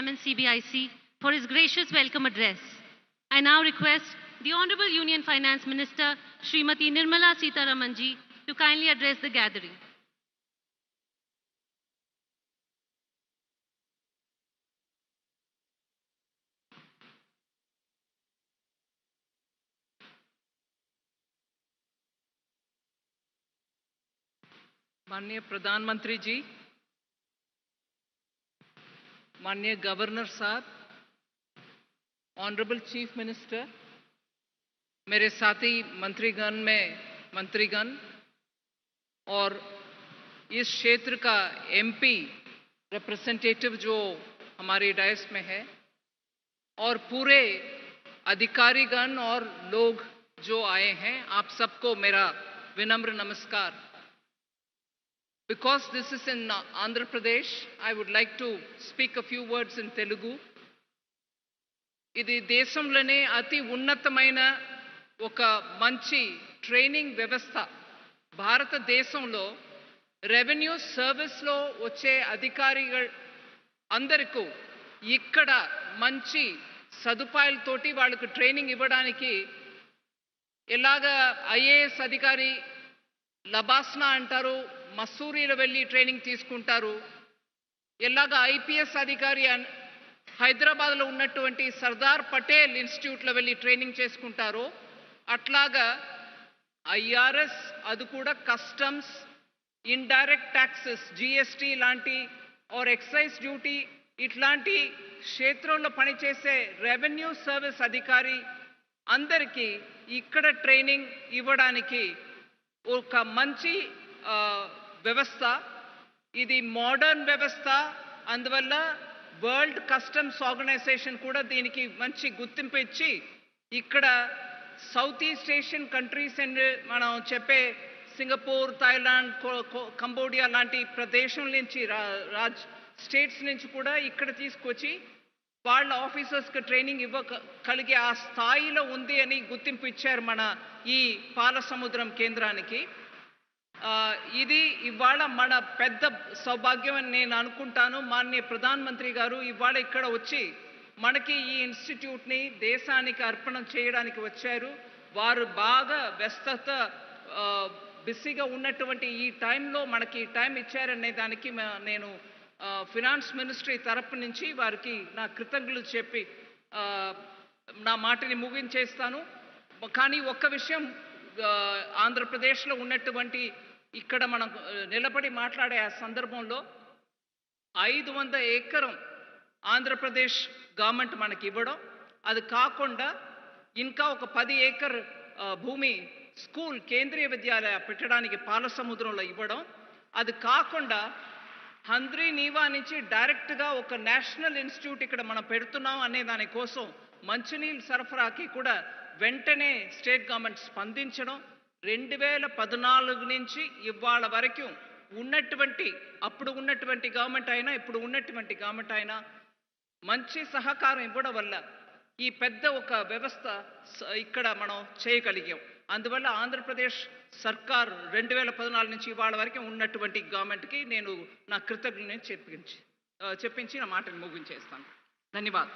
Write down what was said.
Chairman CBIC, for his gracious welcome address. I now request the Honorable Union Finance Minister, Srimati Nirmala Sitharamanji, to kindly address the gathering. माननीय प्रधानमंत्री जी, माननीय governor साहब, honourable chief minister, मेरे साथी मंत्रीगण और इस क्षेत्र का एमपी रिप्रेजेंटेटिव जो हमारी डायस में है और पूरे अधिकारीगण और लोग जो आए हैं, आप सबको मेरा विनम्र नमस्कार. Because this is in Andhra Pradesh, I would like to speak a few words in Telugu. ఇది దేశంలోనే అతి ఉన్నతమైన ఒక మంచి ట్రైనింగ్ వ్యవస్థ. భారతదేశంలో రెవెన్యూ సర్వీస్లో వచ్చే అధికారిகள் అందరికీ ఇక్కడ మంచి సదుపాయాలతోటి వాళ్ళకు ట్రైనింగ్ ఇవ్వడానికి ఎలాగా ఐఏఎస్ అధికారి లబాస్నా అంటారు, మసూరీలో వెళ్ళి ట్రైనింగ్ తీసుకుంటారు, ఎలాగా ఐపీఎస్ అధికారి హైదరాబాద్లో ఉన్నటువంటి సర్దార్ పటేల్ ఇన్స్టిట్యూట్లో వెళ్ళి ట్రైనింగ్ చేసుకుంటారో అట్లాగా ఐఆర్ఎస్, అది కూడా కస్టమ్స్, ఇండైరెక్ట్ ట్యాక్సెస్, జిఎస్టీ లాంటి ఆర్ ఎక్సైజ్ డ్యూటీ ఇట్లాంటి క్షేత్రంలో పనిచేసే రెవెన్యూ సర్వీస్ అధికారి అందరికీ ఇక్కడ ట్రైనింగ్ ఇవ్వడానికి ఒక మంచి వ్యవస్థ. ఇది మోడర్న్ వ్యవస్థ. అందువల్ల వరల్డ్ కస్టమ్స్ ఆర్గనైజేషన్ కూడా దీనికి మంచి గుర్తింపు ఇచ్చి ఇక్కడ south east Asian countries and మనం చెప్పే సింగపూర్, థాయిలాండ్, కంబోడియా లాంటి ప్రదేశం నుంచి స్టేట్స్ నుంచి కూడా ఇక్కడ తీసుకొచ్చి వాళ్ళ ఆఫీసర్స్కి ట్రైనింగ్ ఇవ్వగలిగే ఆ స్థాయిలో ఉంది అని గుర్తింపు ఇచ్చారు మన ఈ పాలసముద్రం కేంద్రానికి. ఇది ఇవాళ మన పెద్ద సౌభాగ్యం అని నేను అనుకుంటాను. మాన్య ప్రధానమంత్రి గారు ఇవాళ ఇక్కడ వచ్చి మనకి ఈ ఇన్స్టిట్యూట్ని దేశానికి అర్పణ చేయడానికి వచ్చారు. వారు బాగా వ్యస్తత బిజీగా ఉన్నటువంటి ఈ టైంలో మనకి టైం ఇచ్చారనే దానికి నేను ఫినాన్స్ మినిస్ట్రీ తరపు నుంచి వారికి నా కృతజ్ఞతలు చెప్పి నా మాటని ముగించేస్తాను. కానీ ఒక్క విషయం, ఆంధ్రప్రదేశ్లో ఉన్నటువంటి ఇక్కడ మనం నిలబడి మాట్లాడే ఆ సందర్భంలో 500 ఎకరం ఆంధ్రప్రదేశ్ గవర్నమెంట్ మనకి ఇవ్వడం, అది కాకుండా ఇంకా ఒక 10 ఎకర్ భూమి స్కూల్ కేంద్రీయ విద్యాలయ పెట్టడానికి పాలసముద్రంలో ఇవ్వడం, అది కాకుండా హంద్రీ నీవా నుంచి డైరెక్ట్గా ఒక నేషనల్ ఇన్స్టిట్యూట్ ఇక్కడ మనం పెడుతున్నాం అనే దానికోసం మంచినీళ్ళు సరఫరాకి కూడా వెంటనే స్టేట్ గవర్నమెంట్ స్పందించడం, 2014 నుంచి ఇవాళ వరకు అప్పుడు ఉన్నటువంటి గవర్నమెంట్ అయినా ఇప్పుడు ఉన్నటువంటి గవర్నమెంట్ అయినా మంచి సహకారం ఇవ్వడం వల్ల ఈ పెద్ద ఒక వ్యవస్థ ఇక్కడ మనం చేయగలిగాం. అందువల్ల ఆంధ్రప్రదేశ్ సర్కార్ 2014 నుంచి ఇవాళ వరకు ఉన్నటువంటి గవర్నమెంట్కి నేను నా కృతజ్ఞతను చెప్పించి నా మాటను ముగించేస్తాను. ధన్యవాదాలు.